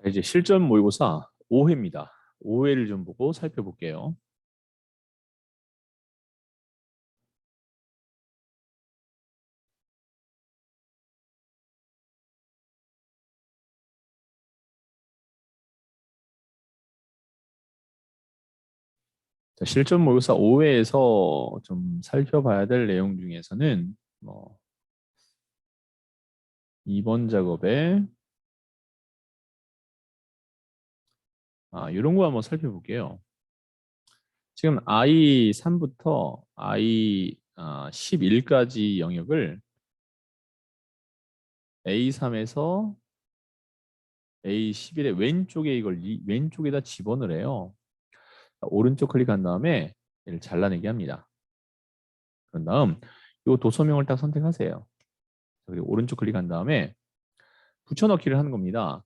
자, 이제 실전 모의고사 5회입니다. 5회를 좀 보고 살펴볼게요. 자, 실전 모의고사 5회에서 좀 살펴봐야 될 내용 중에서는 2번 작업에 이런 거 한번 살펴볼게요. 지금 I3부터 I11까지 영역을 A3에서 A11의 왼쪽에 이걸 왼쪽에다 집어넣으래요. 오른쪽 클릭한 다음에 얘를 잘라내게 합니다. 그런 다음 이 도서명을 딱 선택하세요. 그리고 오른쪽 클릭한 다음에 붙여넣기를 하는 겁니다.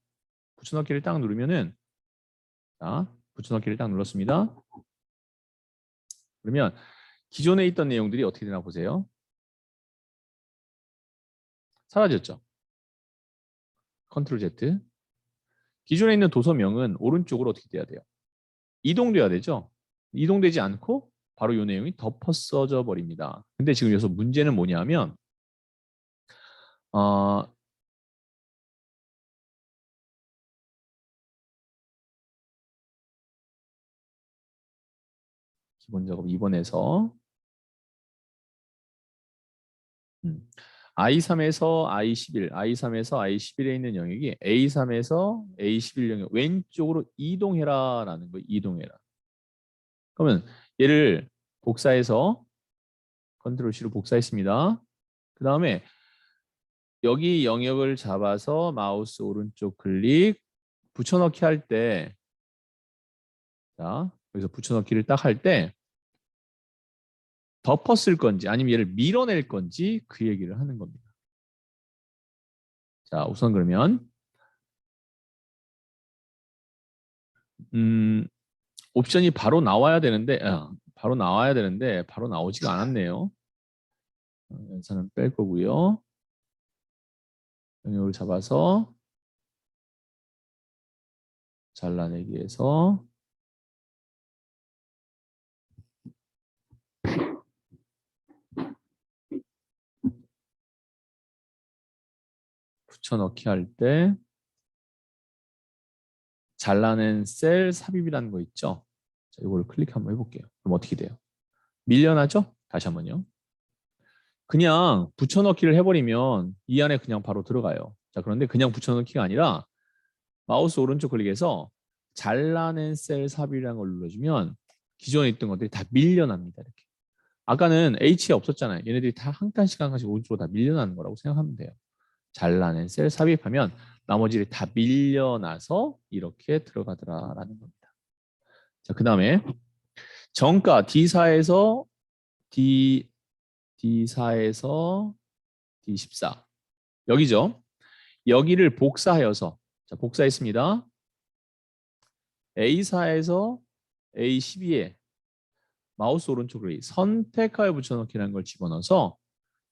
붙여넣기를 딱 누르면은 붙여넣기를 딱 눌렀습니다. 그러면 기존에 있던 내용들이 어떻게 되나 보세요. 사라졌죠. 컨트롤 Z. 기존에 있는 도서명은 오른쪽으로 어떻게 돼야 돼요? 이동돼야 되죠. 이동되지 않고 바로 이 내용이 덮어써져 버립니다. 근데 지금 여기서 문제는 뭐냐면 기본 작업 2번에서 I3에서 I11, I3에서 I11에 있는 영역이 A3에서 A11 영역 왼쪽으로 이동해라라는 거예요. 이동해라. 그러면 얘를 복사해서 컨트롤 C로 복사했습니다. 그 다음에 여기 영역을 잡아서 마우스 오른쪽 클릭 붙여넣기 할 때, 자 여기서 붙여넣기를 딱 할 때 덮었을 건지 아니면 얘를 밀어낼 건지 그 얘기를 하는 겁니다. 자 우선 그러면 옵션이 바로 나와야 되는데 바로 나오지가 않았네요. 연산은 뺄 거고요. 영역을 잡아서 잘라내기 해서 붙여넣기 할 때 잘라낸 셀 삽입이라는 거 있죠. 자, 이걸 클릭 한번 해볼게요. 그럼 어떻게 돼요? 밀려나죠? 다시 한번요. 그냥 붙여넣기를 해버리면 이 안에 그냥 바로 들어가요. 자, 그런데 그냥 붙여넣기가 아니라 마우스 오른쪽 클릭해서 잘라낸 셀 삽입이라는 걸 눌러주면 기존에 있던 것들이 다 밀려납니다. 이렇게. 아까는 H가 없었잖아요. 얘네들이 다 한 칸씩 한 칸씩 오른쪽으로 다 밀려나는 거라고 생각하면 돼요. 잘라낸 셀 삽입하면 나머지를 다 밀려나서 이렇게 들어가더라라는 겁니다. 자, 그 다음에 정가 D4에서 D4에서 D14 여기죠. 여기를 복사하여서 자, 복사했습니다. A4에서 A12에 마우스 오른쪽으로 선택하여 붙여넣기라는 걸 집어넣어서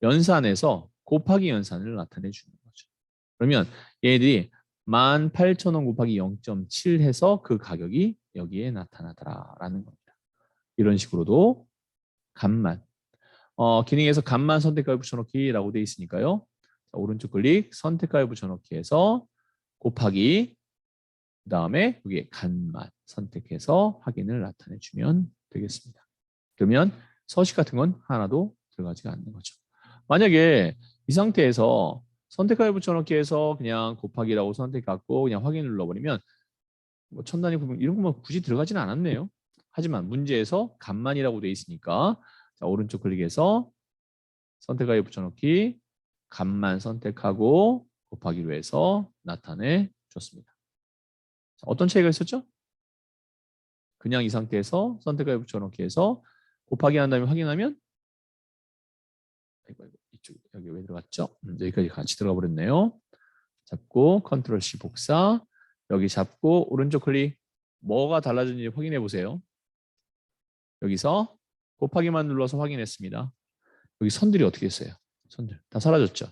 연산해서 곱하기 연산을 나타내 주는 거죠. 그러면 얘네들이 18,000원 곱하기 0.7 해서 그 가격이 여기에 나타나더라라는 겁니다. 이런 식으로도 값만 기능에서 값만 선택하여 붙여넣기라고 되어 있으니까요. 자, 오른쪽 클릭 선택하여 붙여넣기 해서 곱하기 그 다음에 여기에 값만 선택해서 확인을 나타내 주면 되겠습니다. 그러면 서식 같은 건 하나도 들어가지가 않는 거죠. 만약에 이 상태에서 선택하여 붙여넣기 해서 그냥 곱하기라고 선택하고 그냥 확인을 눌러버리면 뭐 첨단위 구분 이런 거만 굳이 들어가지는 않았네요. 하지만 문제에서 값만이라고 되어 있으니까 자, 오른쪽 클릭해서 선택하여 붙여넣기 값만 선택하고 곱하기로 해서 나타내 줬습니다. 자, 어떤 차이가 있었죠? 그냥 이 상태에서 선택하여 붙여넣기 해서 곱하기 한 다음에 확인하면 이쪽 여기 왜 들어갔죠? 여기까지 같이 들어가 버렸네요. 잡고 컨트롤 C 복사 여기 잡고 오른쪽 클릭 뭐가 달라졌는지 확인해 보세요. 여기서 곱하기만 눌러서 확인했습니다. 여기 선들이 어떻게 했어요? 선들 다 사라졌죠.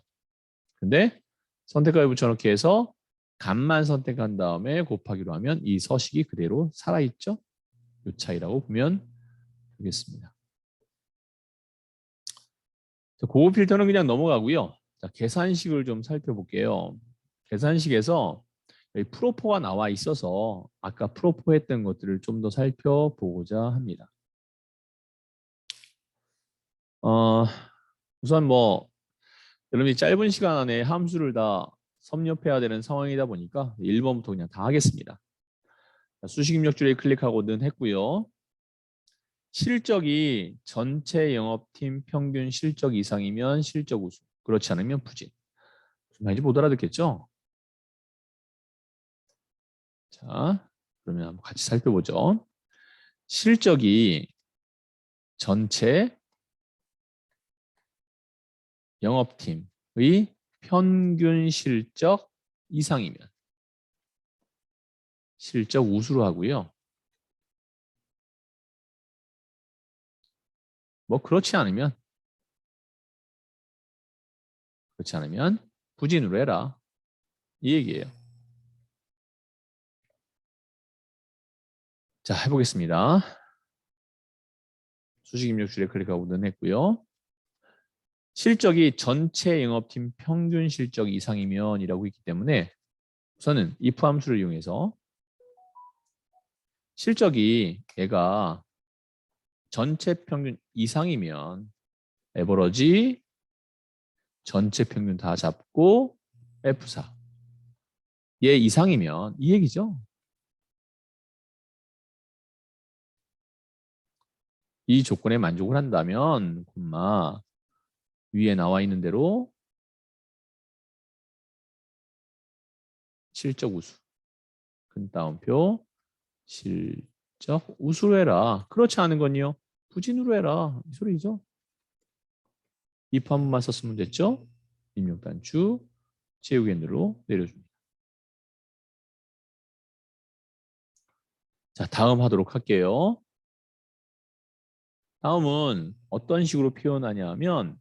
근데 선택하여 붙여넣기 해서 값만 선택한 다음에 곱하기로 하면 이 서식이 그대로 살아있죠. 이 차이라고 보면 되겠습니다. 고급 필터는 그냥 넘어가고요. 자, 계산식을 좀 살펴볼게요. 계산식에서 여기 프로포가 나와 있어서 아까 프로포 했던 것들을 좀 더 살펴보고자 합니다. 우선 뭐 여러분이 짧은 시간 안에 함수를 다 섭렵해야 되는 상황이다 보니까 1번부터 그냥 다 하겠습니다. 수식 입력줄에 클릭하고는 했고요. 실적이 전체 영업팀 평균 실적 이상이면 실적 우수, 그렇지 않으면 부진. 무슨 말인지 못 알아듣겠죠? 자, 그러면 한번 같이 살펴보죠. 실적이 전체 영업팀의 평균 실적 이상이면 실적 우수로 하고요. 뭐 그렇지 않으면 부진으로 해라. 이 얘기예요. 자, 해보겠습니다. 수식 입력줄에 클릭하고 했고요. 실적이 전체 영업팀 평균 실적 이상이면 이라고 있기 때문에 우선은 if 함수를 이용해서 실적이 얘가 전체 평균 이상이면 에버러지 전체 평균 다 잡고 F4 얘 이상이면 이 얘기죠. 이 조건에 만족을 한다면 콤마 위에 나와 있는 대로 실적 우수 큰 따옴표 실적 우수로 해라. 그렇지 않은 건요. 부진으로 해라. 이 소리죠. if 한 번만 썼으면 됐죠. 입력 단추 채우기 핸들로 내려줍니다. 자, 다음 하도록 할게요. 다음은 어떤 식으로 표현하냐면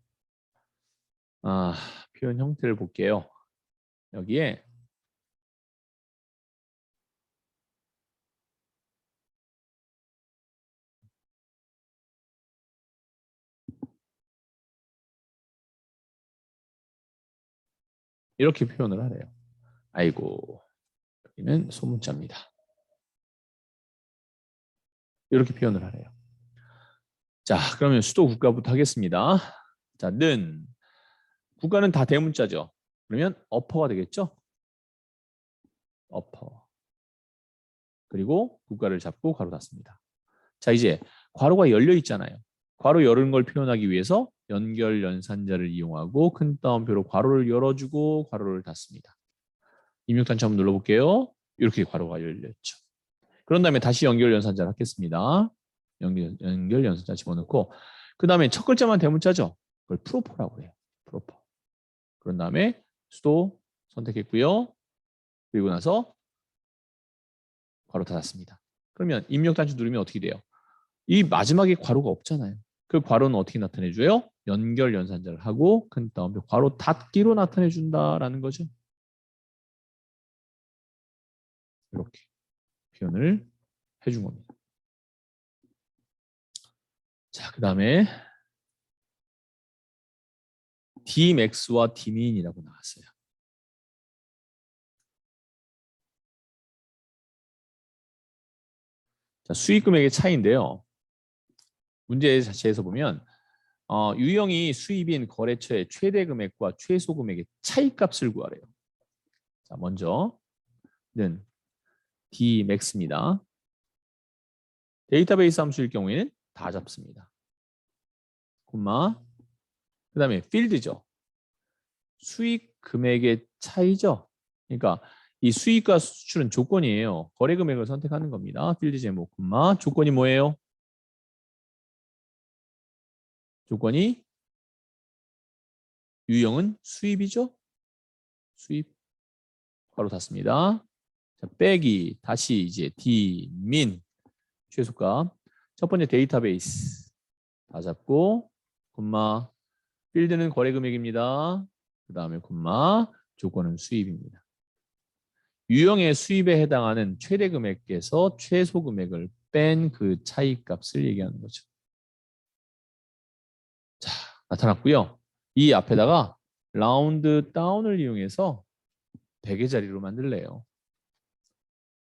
표현 형태를 볼게요. 여기에 이렇게 표현을 하래요. 아이고, 여기는 소문자입니다. 이렇게 표현을 하래요. 자, 그러면 수도 국가부터 하겠습니다. 자, 는 국가는 다 대문자죠. 그러면 어퍼가 되겠죠? 어퍼. 그리고 국가를 잡고 괄호 닫습니다. 자, 이제 괄호가 열려 있잖아요. 괄호 열은 걸 표현하기 위해서 연결 연산자를 이용하고 큰 따옴표로 괄호를 열어주고 괄호를 닫습니다. 입력 단추 한번 눌러볼게요. 이렇게 괄호가 열렸죠. 그런 다음에 다시 연결 연산자를 하겠습니다. 연결 연산자 집어넣고 그 다음에 첫 글자만 대문자죠. 그걸 프로포라고 해요. 프로포. 그런 다음에 수도 선택했고요. 그리고 나서 괄호 닫았습니다. 그러면 입력 단추 누르면 어떻게 돼요? 이 마지막에 괄호가 없잖아요. 그 괄호는 어떻게 나타내줘요? 연결 연산자를 하고 큰 따옴표 괄호 닫기로 나타내준다라는 거죠. 이렇게 표현을 해준 겁니다. 자, 그 다음에 Dmax와 Dmin이라고 나왔어요. 자, 수익 금액의 차이인데요. 문제 자체에서 보면 유형이 수입인 거래처의 최대 금액과 최소 금액의 차이값을 구하래요. 자, 먼저는 Dmax입니다. 데이터베이스 함수일 경우에는 다 잡습니다. 콤마. 그 다음에 필드죠. 수익 금액의 차이죠. 그러니까 이 수익과 수출은 조건이에요. 거래 금액을 선택하는 겁니다. 필드 제목, 콤마. 조건이 뭐예요? 조건이 유형은 수입이죠. 수입. 바로 닫습니다. 자, 빼기 다시 이제 D민 최소값. 첫 번째 데이터베이스 다 잡고 콤마 필드는 거래 금액입니다. 그 다음에 콤마 조건은 수입입니다. 유형의 수입에 해당하는 최대 금액에서 최소 금액을 뺀 그 차이값을 얘기하는 거죠. 자, 나타났고요. 이 앞에다가 라운드 다운을 이용해서 100의 자리로 만들래요.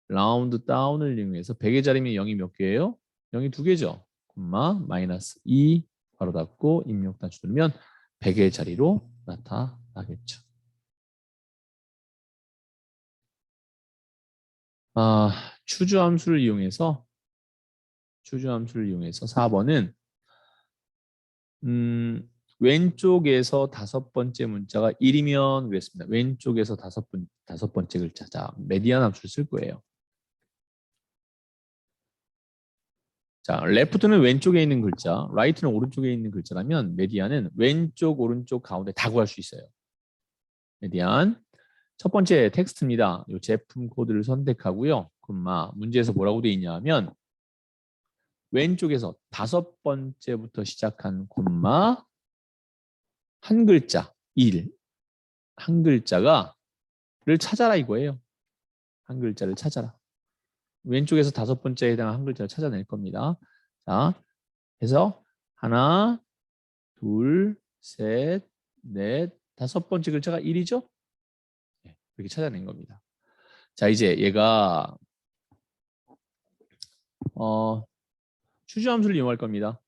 라운드 다운을 이용해서 100의 자리면 0이 몇 개예요? 0이 2개죠. 콤마 마이너스 2 바로 닫고 입력 단추 누르면 100의 자리로 나타나겠죠. 추주함수를 이용해서 4번은 왼쪽에서 5번째 문자가 1이면 그랬습니다. 왼쪽에서 다섯 번째 글자. 자, 메디안 함수를 쓸 거예요. 자, 레프트는 왼쪽에 있는 글자, 라이트는 오른쪽에 있는 글자라면 메디안은 왼쪽, 오른쪽, 가운데 다 구할 수 있어요. 메디안. 첫 번째 텍스트입니다. 이 제품 코드를 선택하고요. 콤마 문제에서 뭐라고 돼 있냐 하면 왼쪽에서 5번째부터 시작한 콤마 한 글자 1 한 글자를 찾아라 이거예요. 한 글자를 찾아라. 왼쪽에서 5번째에 해당하는 한 글자를 찾아낼 겁니다. 자, 그래서 하나, 둘, 셋, 넷, 5번째 글자가 1이죠? 네, 이렇게 찾아낸 겁니다. 자, 이제 얘가 추주함수를 이용할 겁니다.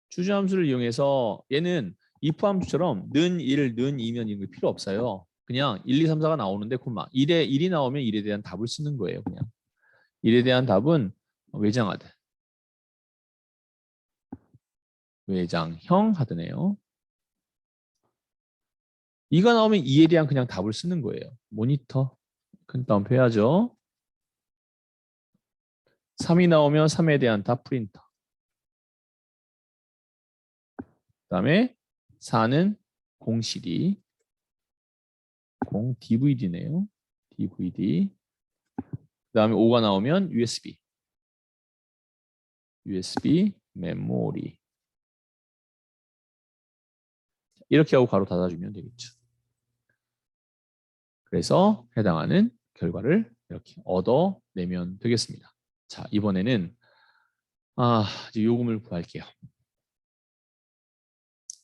추주함수를 이용해서 얘는 if 함수처럼 는 1, 는 2면 이런 거 필요 없어요. 그냥 1, 2, 3, 4가 나오는데 콤마 1이 나오면 1에 대한 답을 쓰는 거예요. 그냥 1에 대한 답은 외장하드. 외장형 하드네요. 2가 나오면 2에 대한 그냥 답을 쓰는 거예요. 모니터. 큰 따옴표 해야죠. 3이 나오면 3에 대한 답 프린터. 그다음에 4는 공 CD. 공 DVD네요. DVD. 그다음에 5가 나오면 USB. USB 메모리. 이렇게 하고 가로 닫아주면 되겠죠. 그래서 해당하는 결과를 이렇게 얻어내면 되겠습니다. 자, 이번에는 이제 요금을 구할게요.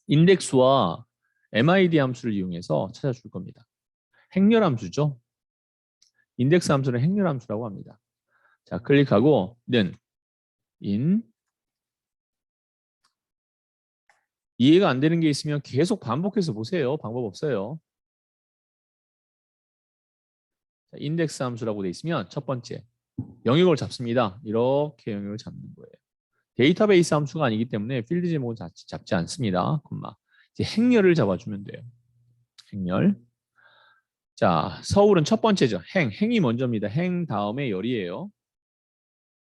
인덱스와 MID 함수를 이용해서 찾아줄 겁니다. 행렬 함수죠. 인덱스 함수는 행렬 함수라고 합니다. 자, 클릭하고 는 이해가 안 되는 게 있으면 계속 반복해서 보세요. 방법 없어요. 자, 인덱스 함수라고 돼 있으면 첫 번째 영역을 잡습니다. 이렇게 영역을 잡는 거예요. 데이터베이스 함수가 아니기 때문에 필드 제목은 잡지 않습니다. 이제 행렬을 잡아주면 돼요. 행렬. 자, 서울은 첫 번째죠. 행이 먼저입니다. 행 다음에 열이에요.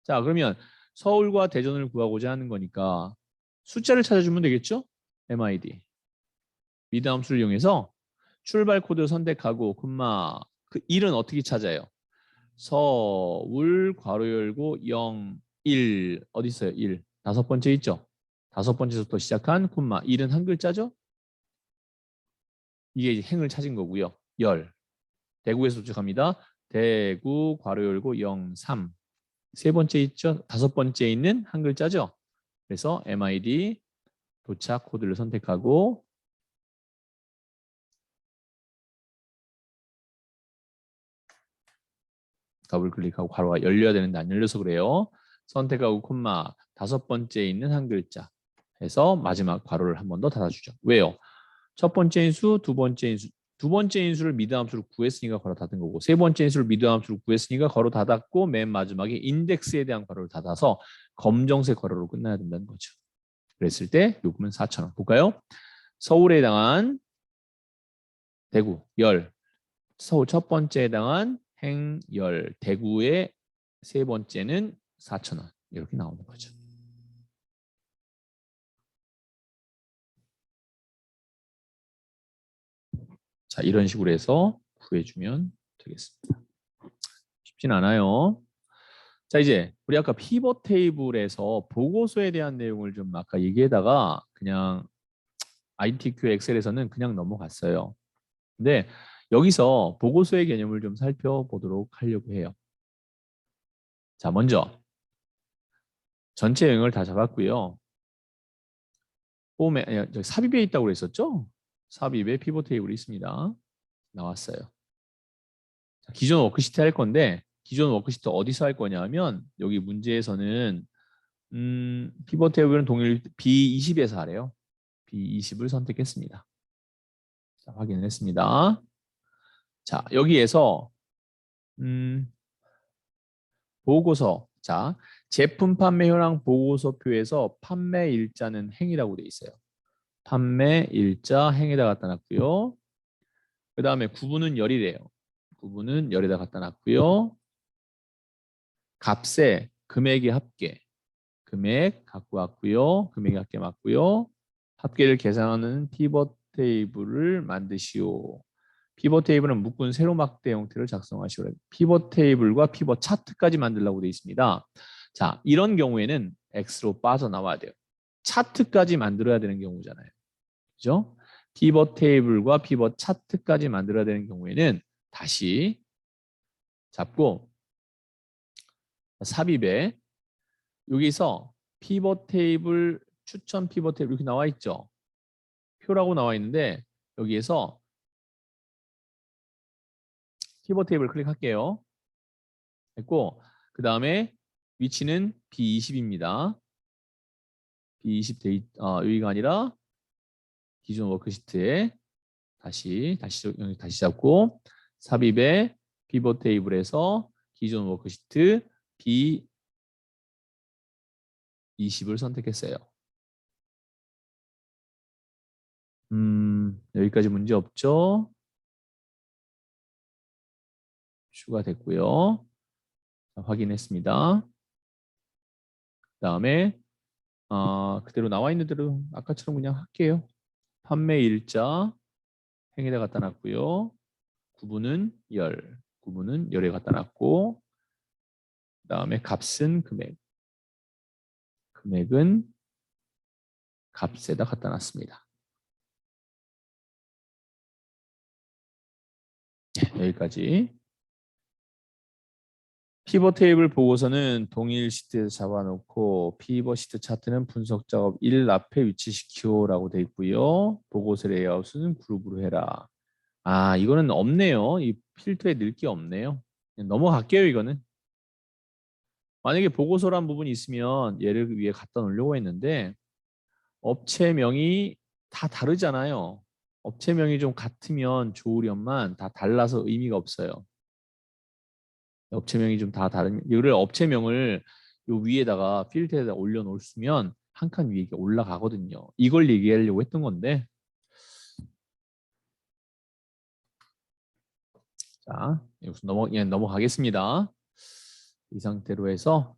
자, 그러면 서울과 대전을 구하고자 하는 거니까 숫자를 찾아주면 되겠죠? MID. 미드 함수를 이용해서 출발 코드 선택하고 그 1은 어떻게 찾아요? 서울 괄호 열고 0, 1 어디 있어요? 1. 5번째 있죠? 5번째부터 시작한 1은 한 글자죠? 이게 이제 행을 찾은 거고요. 열. 대구에서 도착합니다. 대구 괄호 열고 0, 3. 세 번째 있죠? 5번째 있는 한 글자죠? 그래서 MID 도착 코드를 선택하고 더블 클릭하고 괄호가 열려야 되는데 안 열려서 그래요. 선택하고 5번째 있는 한 글자 해서 마지막 괄호를 한 번 더 닫아주죠. 왜요? 첫 번째 인수, 두 번째 인수. 두 번째 인수를 미드 함수로 구했으니까 괄호 닫은 거고 세 번째 인수를 미드 함수로 구했으니까 괄호 닫았고 맨 마지막에 인덱스에 대한 괄호를 닫아서 검정색 괄호로 끝나야 된다는 거죠. 그랬을 때 요금은 4,000원. 볼까요? 서울에 해당한 대구, 열. 서울 첫 번째에 해당한 행열, 대구의 세 번째는 4,000원. 이렇게 나오는 거죠. 자, 이런 식으로 해서 구해주면 되겠습니다. 쉽진 않아요. 자, 이제 우리 아까 피벗 테이블에서 보고서에 대한 내용을 좀 아까 얘기하다가 그냥 ITQ 엑셀에서는 그냥 넘어갔어요. 근데 여기서 보고서의 개념을 좀 살펴보도록 하려고 해요. 자, 먼저 전체 영역을 다 잡았고요. 홈에 저기 삽입에 있다고 그랬었죠? 삽입에 피벗 테이블이 있습니다. 나왔어요. 자, 기존 워크시트 할 건데 기존 워크시트 어디서 할 거냐면 여기 문제에서는 피벗 테이블은 동일 B20에서 하래요. B20을 선택했습니다. 자, 확인을 했습니다. 자, 여기에서 보고서. 자, 제품 판매 현황 보고서표에서 판매 일자는 행이라고 되어 있어요. 판매 일자 행에다 갖다 놨고요. 그 다음에 구분은 열이래요. 구분은 열에다 갖다 놨고요. 값에 금액의 합계. 금액 갖고 왔고요. 금액의 합계 맞고요. 합계를 계산하는 피벗 테이블을 만드시오. 피벗 테이블은 묶은 세로 막대 형태를 작성하시오. 피벗 테이블과 피벗 차트까지 만들라고 되어 있습니다. 자, 이런 경우에는 X로 빠져나와야 돼요. 차트까지 만들어야 되는 경우잖아요. 그죠? 피벗 테이블과 피벗 차트까지 만들어야 되는 경우에는 다시 잡고 삽입에 여기서 피벗 테이블 추천 피벗 테이블 이렇게 나와 있죠. 표라고 나와 있는데 여기에서 피벗 테이블 클릭할게요. 했고 그 다음에 위치는 B20입니다. B20 여기가 아니라 기존 워크시트에 다시 잡고 삽입에 피벗 테이블에서 기존 워크시트 B20을 선택했어요. 여기까지 문제 없죠? 추가됐고요. 자, 확인했습니다. 그 다음에 그대로 나와 있는 대로 아까처럼 그냥 할게요. 판매 일자 행에다 갖다 놨고요. 구분은 열에 갖다 놨고 그 다음에 값은 금액은 값에다 갖다 놨습니다. 네, 여기까지. 피벗 테이블 보고서는 동일 시트에서 잡아놓고 피벗 시트 차트는 분석 작업 1 앞에 위치시키오라고 돼 있고요. 보고서 레이아웃은 그룹으로 해라. 이거는 없네요. 이 필터에 넣을 게 없네요. 그냥 넘어갈게요, 이거는. 만약에 보고서란 부분이 있으면 얘를 위에 갖다 놓으려고 했는데 업체명이 다 다르잖아요. 업체명이 좀 같으면 좋으련만 다 달라서 의미가 없어요. 업체명이 좀 다 다른 이거를 업체명을 요 위에다가 필드에다 올려놓으면 한 칸 위에 올라가거든요. 이걸 얘기하려고 했던 건데 자 여기서 넘어가겠습니다. 이 상태로 해서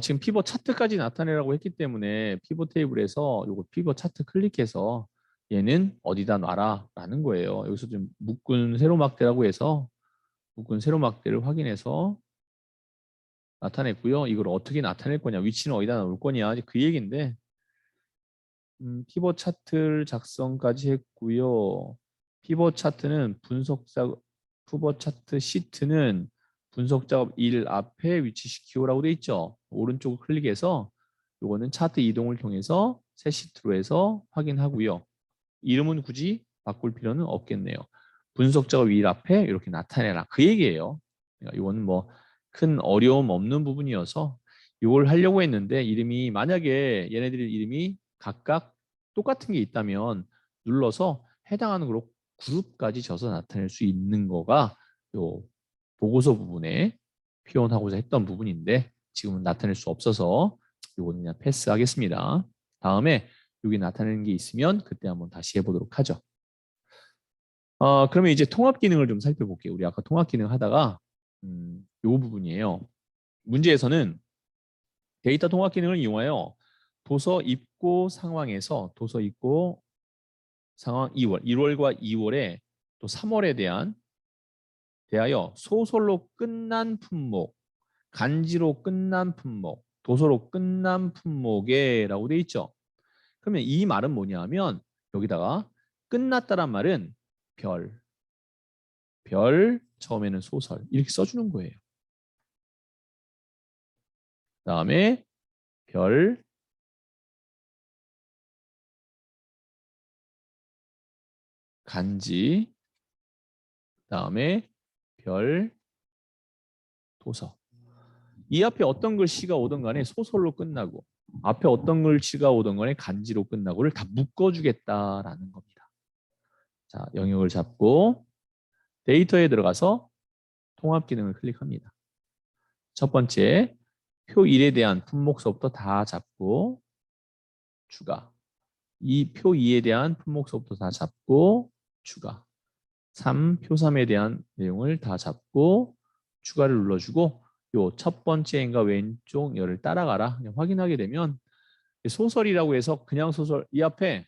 지금 피벗 차트까지 나타내라고 했기 때문에 피벗 테이블에서 요거 피벗 차트 클릭해서 얘는 어디다 놔라 라는 거예요. 여기서 좀 묶은 세로막대라고 해서 묶은 세로막대를 확인해서 나타냈고요. 이걸 어떻게 나타낼 거냐, 위치는 어디다 놓을 거냐, 그 얘기인데 피벗 차트를 작성까지 했고요. 피벗 차트는 피벗 차트 시트는 분석 작업 1 앞에 위치시키오라고 돼 있죠. 오른쪽을 클릭해서 요거는 차트 이동을 통해서 새 시트로 해서 확인하고요. 이름은 굳이 바꿀 필요는 없겠네요. 분석 작업 1 앞에 이렇게 나타내라. 그 얘기예요. 그러니까 이거는 뭐 큰 어려움 없는 부분이어서 이걸 하려고 했는데 이름이 만약에 얘네들 이름이 각각 똑같은 게 있다면 눌러서 해당하는 그룹까지 져서 나타낼 수 있는 거가 요 보고서 부분에 표현하고자 했던 부분인데 지금은 나타낼 수 없어서 이거는 그냥 패스하겠습니다. 다음에 여기 나타내는 게 있으면 그때 한번 다시 해보도록 하죠. 그러면 이제 통합 기능을 좀 살펴볼게요. 우리 아까 통합 기능 하다가 요 부분이에요. 문제에서는 데이터 통합 기능을 이용하여 도서 입고 상황에서 도서 입고 상황 1월과 2월에 또 3월에 대하여 소설로 끝난 품목, 간지로 끝난 품목, 도서로 끝난 품목에라고 돼 있죠. 그러면 이 말은 뭐냐면 여기다가 끝났다란 말은 별, 처음에는 소설 이렇게 써주는 거예요. 그다음에 별, 간지, 그다음에 별, 도서. 이 앞에 어떤 글씨가 오든 간에 소설로 끝나고 앞에 어떤 글씨가 오든 간에 간지로 끝나고를 다 묶어주겠다라는 겁니다. 자, 영역을 잡고 데이터에 들어가서 통합 기능을 클릭합니다. 첫 번째, 표 1에 대한 품목서부터 다 잡고 추가. 이 표 2에 대한 품목서부터 다 잡고 추가. 3, 표 3에 대한 내용을 다 잡고 추가를 눌러주고 요 첫 번째 인과 왼쪽 열을 따라가라. 그냥 확인하게 되면 소설이라고 해서 그냥 소설 이 앞에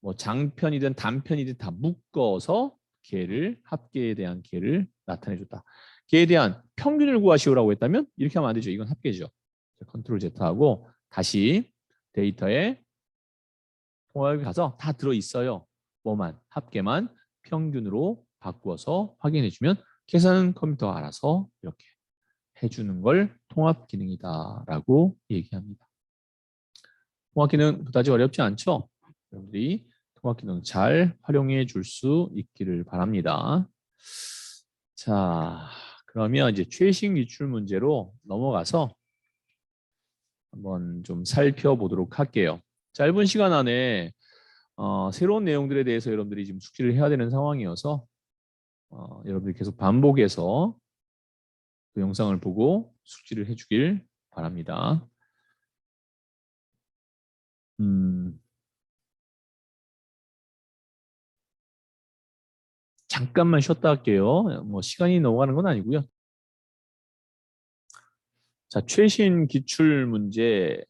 뭐 장편이든 단편이든 다 묶어서 걔를 합계에 대한 걔를 나타내줬다. 걔에 대한 평균을 구하시오라고 했다면 이렇게 하면 안 되죠. 이건 합계죠. 컨트롤 Z하고 다시 데이터에 통합에 가서 다 들어있어요. 뭐만 합계만 평균으로 바꾸어서 확인해주면 계산 컴퓨터가 알아서 이렇게 해주는 걸 통합 기능이다라고 얘기합니다. 통합 기능 그다지 어렵지 않죠? 여러분들이 통합 기능 잘 활용해 줄 수 있기를 바랍니다. 자, 그러면 이제 최신 기출 문제로 넘어가서 한번 좀 살펴보도록 할게요. 짧은 시간 안에 새로운 내용들에 대해서 여러분들이 지금 숙지를 해야 되는 상황이어서 여러분들이 계속 반복해서 그 영상을 보고 숙지를 해주길 바랍니다. 잠깐만 쉬었다 할게요. 뭐 시간이 넘어가는 건 아니고요. 자, 최신 기출 문제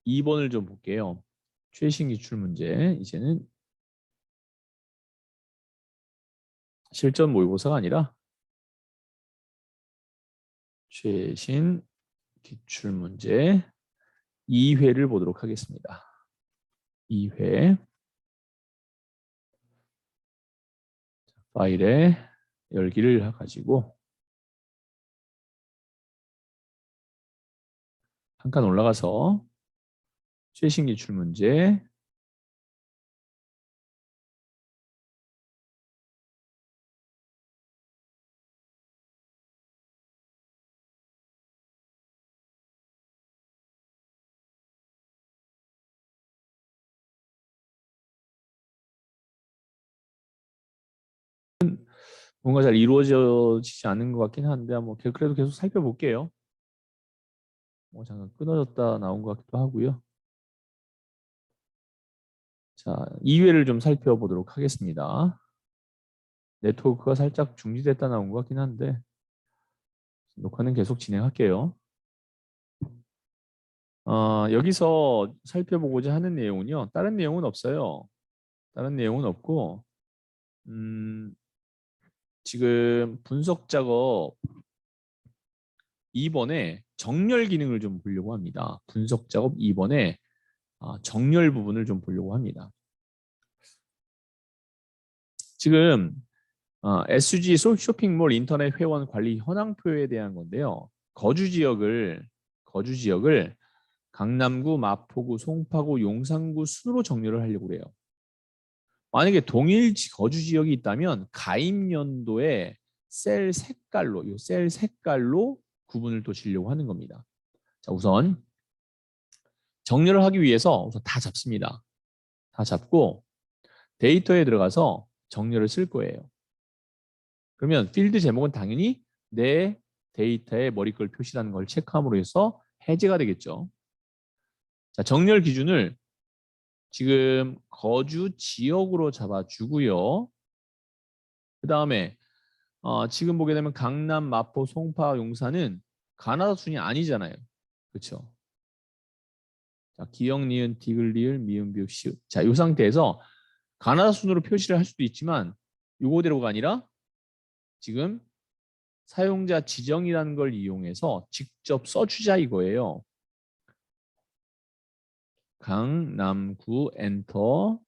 2번을 좀 볼게요. 최신 기출 문제 이제는 실전 모의고사가 아니라 최신 기출 문제 2회를 보도록 하겠습니다. 2회 파일에 열기를 가지고 한 칸 올라가서 최신 기출 문제 뭔가 잘 이루어지지 않는 것 같긴 한데 뭐 그래도 계속 살펴볼게요. 뭐 잠깐 끊어졌다 나온 것 같기도 하고요. 자, 2회를 좀 살펴보도록 하겠습니다. 네트워크가 살짝 중지됐다 나온 것 같긴 한데 녹화는 계속 진행할게요. 여기서 살펴보고자 하는 내용은요. 다른 내용은 없어요. 다른 내용은 없고 지금 분석 작업 2번에 정렬 기능을 좀 보려고 합니다. 분석 작업 2번에 정렬 부분을 좀 보려고 합니다. 지금 SG 쇼핑몰 인터넷 회원 관리 현황표에 대한 건데요. 거주 지역을 강남구, 마포구, 송파구, 용산구 순으로 정렬을 하려고 그래요. 만약에 동일 거주 지역이 있다면 가입 연도에 셀 색깔로 구분을 또 지려고 하는 겁니다. 자, 우선 정렬을 하기 위해서 우선 다 잡습니다. 다 잡고 데이터에 들어가서 정렬을 쓸 거예요. 그러면 필드 제목은 당연히 내 데이터의 머리글 표시라는 걸 체크함으로 해서 해제가 되겠죠. 자, 정렬 기준을 지금 거주 지역으로 잡아주고요. 그 다음에 지금 보게 되면 강남, 마포, 송파, 용산은 가나다 순이 아니잖아요. 그렇죠? 자, 기역, 니은, 디귿, 리을, 미음, 비읍, 시읒. 자, 이 상태에서 가나다 순으로 표시를 할 수도 있지만 요거대로가 아니라 지금 사용자 지정이라는 걸 이용해서 직접 써주자 이거예요. 강남구 엔터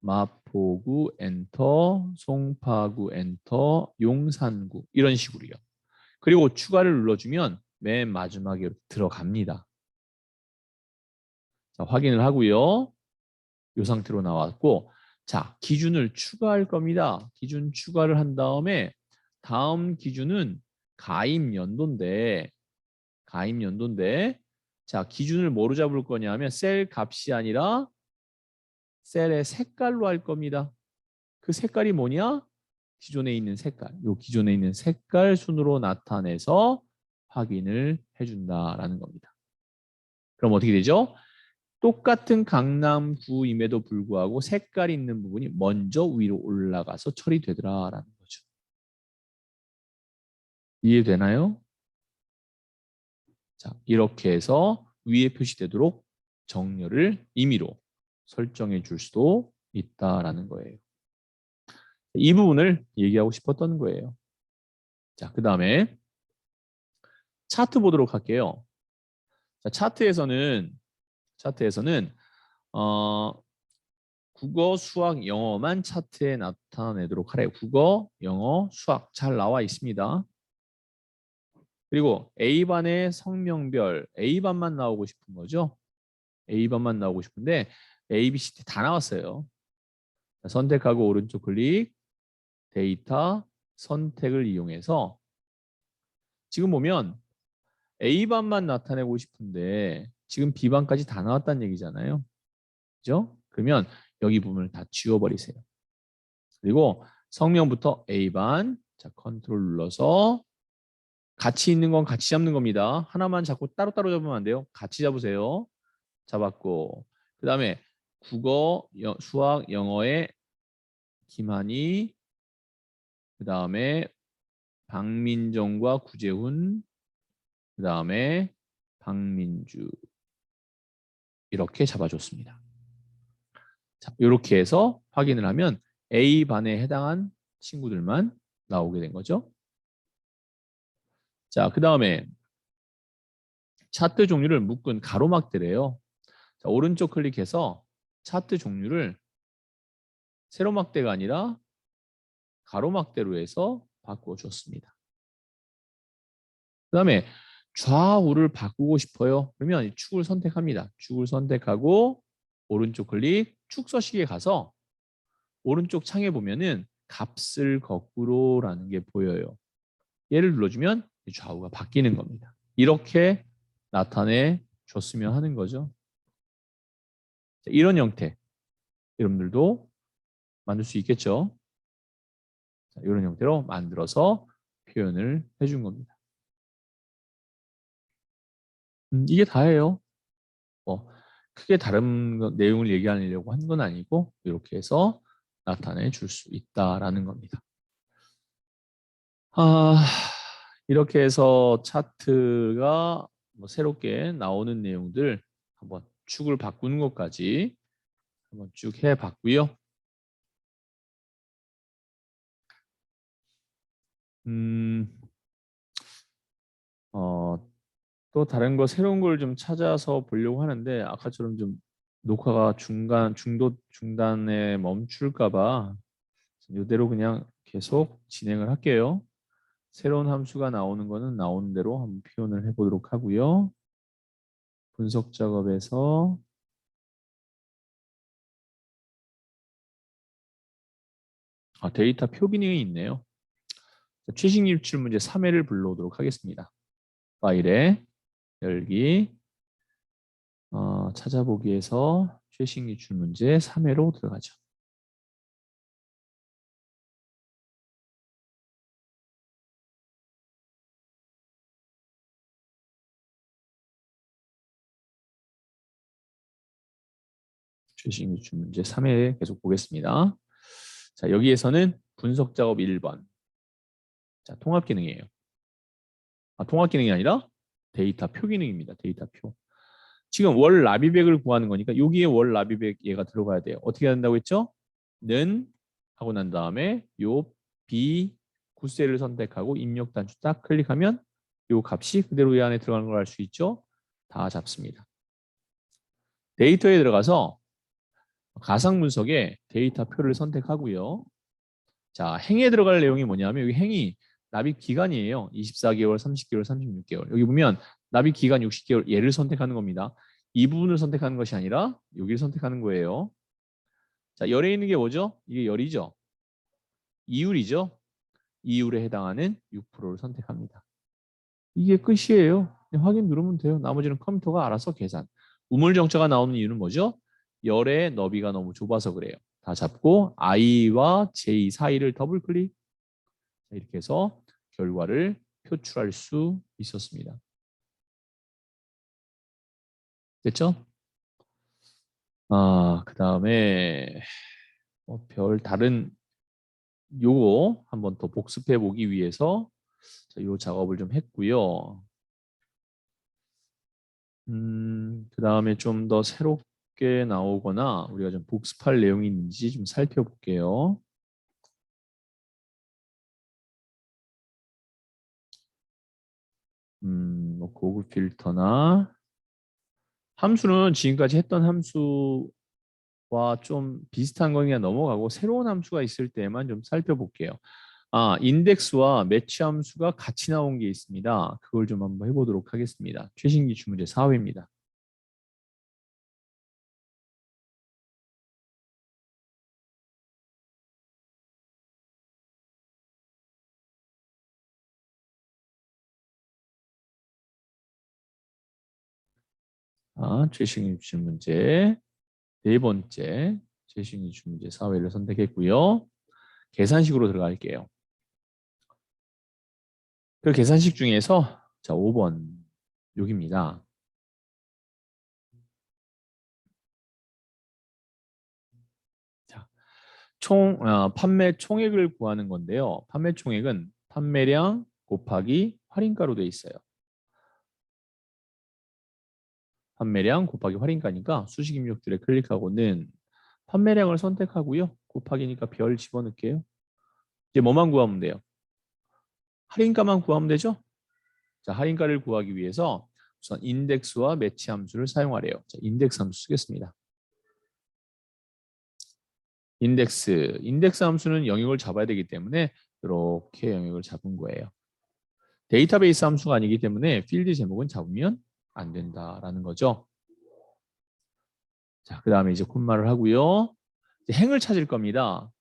마포구 엔터, 송파구 엔터, 용산구 이런 식으로요. 그리고 추가를 눌러주면 맨 마지막에 들어갑니다. 자, 확인을 하고요. 이 상태로 나왔고, 자, 기준을 추가할 겁니다. 기준 추가를 한 다음에 다음 기준은 가입 연도인데, 자, 기준을 뭐로 잡을 거냐면 셀 값이 아니라 셀의 색깔로 할 겁니다. 그 색깔이 뭐냐? 기존에 있는 색깔. 요 기존에 있는 색깔 순으로 나타내서 확인을 해준다라는 겁니다. 그럼 어떻게 되죠? 똑같은 강남구임에도 불구하고 색깔이 있는 부분이 먼저 위로 올라가서 처리되더라라는 거죠. 이해되나요? 자, 이렇게 해서 위에 표시되도록 정렬을 임의로 설정해 줄 수도 있다라는 거예요. 이 부분을 얘기하고 싶었던 거예요. 자, 그 다음에 차트 보도록 할게요. 자, 차트에서는 어, 국어, 수학, 영어만 차트에 나타내도록 하래요. 국어, 영어, 수학 잘 나와 있습니다. 그리고 A반의 성명별, A반만 나오고 싶은 거죠. A반만 나오고 싶은데 A, B, C, D 다 나왔어요. 자, 선택하고 오른쪽 클릭, 데이터, 선택을 이용해서 지금 보면 A반만 나타내고 싶은데 지금 B반까지 다 나왔다는 얘기잖아요. 그죠? 그러면 여기 부분을 다 지워버리세요. 그리고 성명부터 A반, 자 컨트롤 눌러서 같이 있는 건 같이 잡는 겁니다. 하나만 잡고 따로따로 잡으면 안 돼요. 같이 잡으세요. 잡았고 그 다음에 국어, 수학, 영어의 김한이 그 다음에 박민정과 구재훈 그 다음에 박민주 이렇게 잡아줬습니다. 자, 이렇게 해서 확인을 하면 A반에 해당한 친구들만 나오게 된 거죠. 자, 그 다음에 차트 종류를 묶은 가로막대래요. 자, 오른쪽 클릭해서 차트 종류를 세로막대가 아니라 가로막대로 해서 바꿔줬습니다. 그 다음에 좌우를 바꾸고 싶어요. 그러면 축을 선택합니다. 축을 선택하고 오른쪽 클릭 축 서식에 가서 오른쪽 창에 보면은 값을 거꾸로라는 게 보여요. 얘를 눌러주면 좌우가 바뀌는 겁니다. 이렇게 나타내 줬으면 하는 거죠. 이런 형태 여러분들도 만들 수 있겠죠. 자, 이런 형태로 만들어서 표현을 해준 겁니다. 이게 다예요. 뭐 크게 다른 내용을 얘기하려고 한 건 아니고 이렇게 해서 나타내 줄 수 있다라는 겁니다. 이렇게 해서 차트가 뭐 새롭게 나오는 내용들 한번 축을 바꾸는 것까지 한번 쭉 해봤고요. 어, 또 다른 거 새로운 걸 좀 찾아서 보려고 하는데 아까처럼 좀 녹화가 중단에 멈출까 봐 이대로 그냥 계속 진행을 할게요. 새로운 함수가 나오는 거는 나오는 대로 한번 표현을 해보도록 하고요. 분석 작업에서 데이터 표 기능이 있네요. 최신 유출 문제 3회를 불러오도록 하겠습니다. 파일에 열기 찾아보기에서 최신 유출 문제 3회로 들어가죠. 최신 유출 문제 3회 계속 보겠습니다. 자, 여기에서는 분석 작업 1번. 자, 통합 기능이에요. 통합 기능이 아니라 데이터 표 기능입니다. 데이터 표. 지금 월 라비백을 구하는 거니까 여기에 월 라비백 얘가 들어가야 돼요. 어떻게 한다고 했죠? 는 하고 난 다음에 요 B 구셀을 선택하고 입력 단추 딱 클릭하면 요 값이 그대로 이 안에 들어가는 걸 알 수 있죠? 다 잡습니다. 데이터에 들어가서 가상 분석에 데이터 표를 선택하고요. 자, 행에 들어갈 내용이 뭐냐면 여기 행이 납입 기간이에요. 24개월, 30개월, 36개월. 여기 보면 납입 기간 60개월 얘를 선택하는 겁니다. 이 부분을 선택하는 것이 아니라 여기를 선택하는 거예요. 자, 열에 있는 게 뭐죠? 이게 열이죠. 이율이죠. 이율에 해당하는 6%를 선택합니다. 이게 끝이에요. 그냥 확인 누르면 돼요. 나머지는 컴퓨터가 알아서 계산. 우물정자가 나오는 이유는 뭐죠? 열의 너비가 너무 좁아서 그래요. 다 잡고 I와 J 사이를 더블 클릭. 이렇게 해서 결과를 표출할 수 있었습니다. 됐죠? 그 다음에 별 다른 요거 한번 더 복습해 보기 위해서 요 작업을 좀 했고요. 그 다음에 좀 더 새롭게 나오거나 우리가 좀 복습할 내용이 있는지 좀 살펴볼게요. 뭐 고급 필터나 함수는 지금까지 했던 함수와 좀 비슷한 거 그냥 넘어가고 새로운 함수가 있을 때만 좀 살펴볼게요. 인덱스와 매치 함수가 같이 나온 게 있습니다. 그걸 좀 한번 해보도록 하겠습니다. 최신 기출 문제 4회입니다. 최신 기출 문제 네 번째 최신 기출 문제 4회를 선택했고요. 계산식으로 들어갈게요. 그 계산식 중에서 자 5번 여기입니다. 자, 판매 총액을 구하는 건데요. 판매 총액은 판매량 곱하기 할인가로 되어 있어요. 판매량 곱하기 할인가니까 수식 입력줄에 클릭하고는 판매량을 선택하고요. 곱하기니까 별 집어넣을게요. 이제 뭐만 구하면 돼요? 할인가만 구하면 되죠? 자, 할인가를 구하기 위해서 우선 인덱스와 매치 함수를 사용하래요. 자, 인덱스 함수 쓰겠습니다. 인덱스 함수는 영역을 잡아야 되기 때문에 이렇게 영역을 잡은 거예요. 데이터베이스 함수가 아니기 때문에 필드 제목은 잡으면 안 된다라는 거죠. 자, 그 다음에 이제 콤마를 하고요. 이제 행을 찾을 겁니다.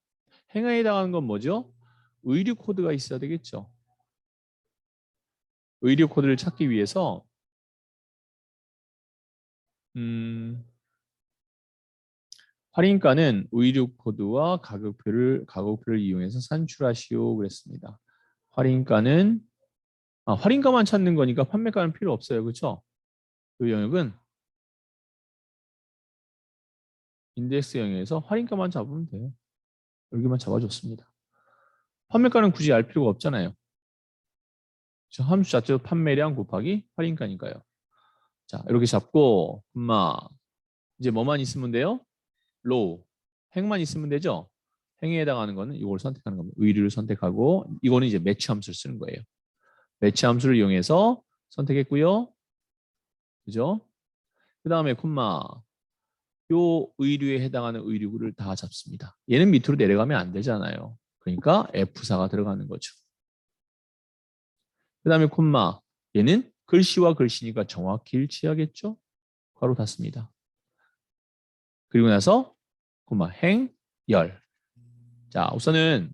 행에 해당하는 건 뭐죠? 의류 코드가 있어야 되겠죠. 의류 코드를 찾기 위해서 할인가는 의류 코드와 가격표를 이용해서 산출하시오 그랬습니다. 할인가는 할인가만 찾는 거니까 판매가는 필요 없어요. 그렇죠? 이 영역은 인덱스 영역에서 할인가만 잡으면 돼요. 여기만 잡아줬습니다. 판매가는 굳이 알 필요가 없잖아요. 함수 자체도 판매량 곱하기 할인가니까요. 자, 이렇게 잡고 이제 뭐만 있으면 돼요? 로우. 행만 있으면 되죠? 행에 해당하는 거는 이걸 선택하는 겁니다. 의류를 선택하고 이거는 이제 매치 함수를 쓰는 거예요. 매치 함수를 이용해서 선택했고요. 그죠? 그 다음에 요 의류에 해당하는 의류를 다 잡습니다. 얘는 밑으로 내려가면 안 되잖아요. 그러니까 F4가 들어가는 거죠. 그 다음에 얘는 글씨와 글씨니까 정확히 일치하겠죠? 괄호 닫습니다. 그리고 나서 행, 자, 우선은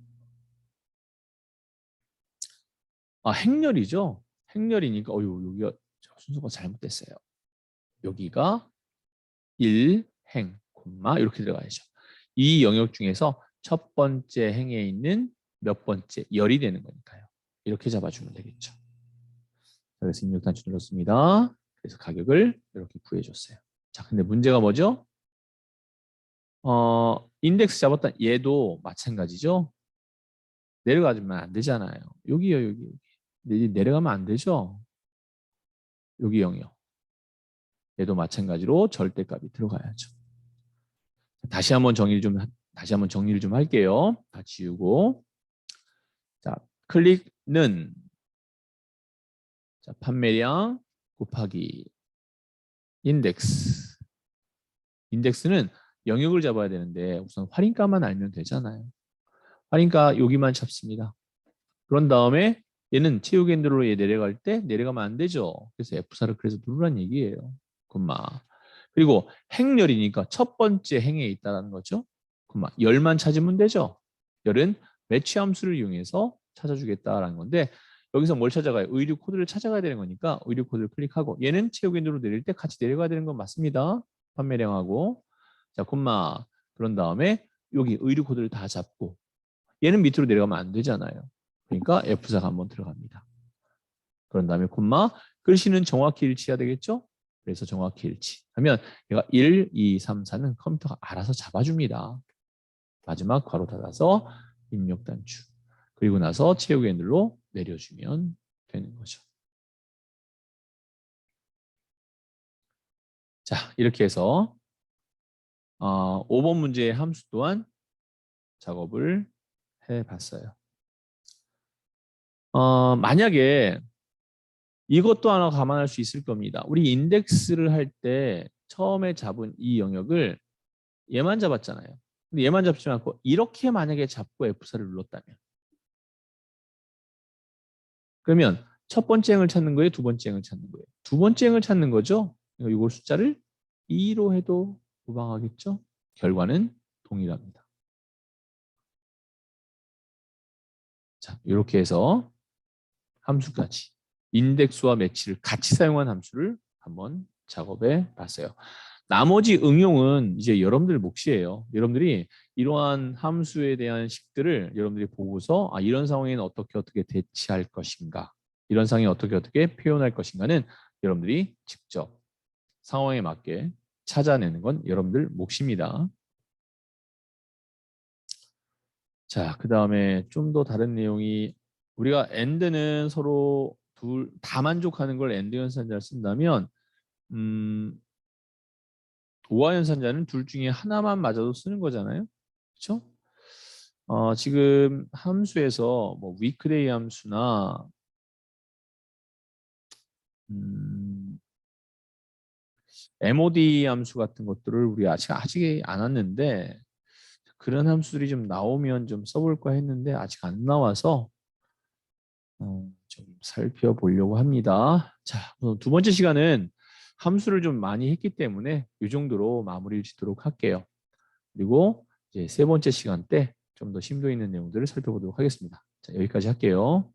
행렬이죠. 행렬이니까 여기가 순서가 잘못됐어요. 여기가 1행, 이렇게 들어가야죠. 이 영역 중에서 첫 번째 행에 있는 몇 번째 열이 되는 거니까요. 이렇게 잡아주면 되겠죠. 그래서 입력 단추 눌렀습니다. 그래서 가격을 이렇게 구해줬어요. 자, 근데 문제가 뭐죠? 인덱스 잡았다 얘도 마찬가지죠. 내려가면 안 되잖아요. 여기요, 여기. 내려가면 안 되죠. 여기 영역. 얘도 마찬가지로 절대값이 들어가야죠. 다시 한번 정리를 좀 할게요. 다 지우고. 자, 클릭는 자, 판매량 곱하기 인덱스. 인덱스는 영역을 잡아야 되는데 우선 할인가만 알면 되잖아요. 할인가 여기만 잡습니다. 그런 다음에 얘는 최후겐드로 얘 내려갈 때 내려가면 안 되죠. 그래서 F4를 그래서 누르란 얘기예요. 콤마. 그리고 행렬이니까 첫 번째 행에 있다는 거죠. 콤마. 열만 찾으면 되죠. 열은 매치 함수를 이용해서 찾아주겠다라는 건데 여기서 뭘 찾아가요? 의류 코드를 찾아가야 되는 거니까 의류 코드를 클릭하고 얘는 최후겐드로 내릴 때 같이 내려가야 되는 건 맞습니다. 판매량하고 자 콤마. 그런 다음에 여기 의류 코드를 다 잡고 얘는 밑으로 내려가면 안 되잖아요. 그러니까 F4가 한번 들어갑니다. 그런 다음에 콤마 글씨는 정확히 일치해야 되겠죠? 그래서 정확히 일치하면 얘가 1, 2, 3, 4는 컴퓨터가 알아서 잡아줍니다. 마지막 괄호 닫아서 입력 단추. 그리고 나서 채우기 핸들로 내려주면 되는 거죠. 자, 이렇게 해서 5번 문제의 함수 또한 작업을 해봤어요. 만약에 이것도 하나 감안할 수 있을 겁니다. 우리 인덱스를 할 때 처음에 잡은 이 영역을 얘만 잡았잖아요. 근데 얘만 잡지 않고 이렇게 만약에 잡고 F4를 눌렀다면 그러면 첫 번째 행을 찾는 거예요? 두 번째 행을 찾는 거예요? 두 번째 행을 찾는 거죠? 이걸 숫자를 2로 해도 무방하겠죠? 결과는 동일합니다. 자, 이렇게 해서 함수까지 인덱스와 매치를 같이 사용한 함수를 한번 작업해 봤어요. 나머지 응용은 이제 여러분들 몫이에요. 여러분들이 이러한 함수에 대한 식들을 여러분들이 보고서 이런 상황에는 어떻게 대치할 것인가, 이런 상황에 어떻게 표현할 것인가는 여러분들이 직접 상황에 맞게 찾아내는 건 여러분들 몫입니다. 자, 그 다음에 좀 더 다른 내용이 우리가 AND는 서로 둘 다 만족하는 걸 AND 연산자를 쓴다면 오화 연산자는 둘 중에 하나만 맞아도 쓰는 거잖아요. 그렇죠? 지금 함수에서 뭐 weekday 함수나 MOD 함수 같은 것들을 우리 아직 안 왔는데 그런 함수들이 좀 나오면 좀 써볼까 했는데 아직 안 나와서 좀 살펴보려고 합니다. 자, 두 번째 시간은 함수를 좀 많이 했기 때문에 이 정도로 마무리 짓도록 할게요. 그리고 이제 세 번째 시간 때 좀 더 심도 있는 내용들을 살펴보도록 하겠습니다. 자, 여기까지 할게요.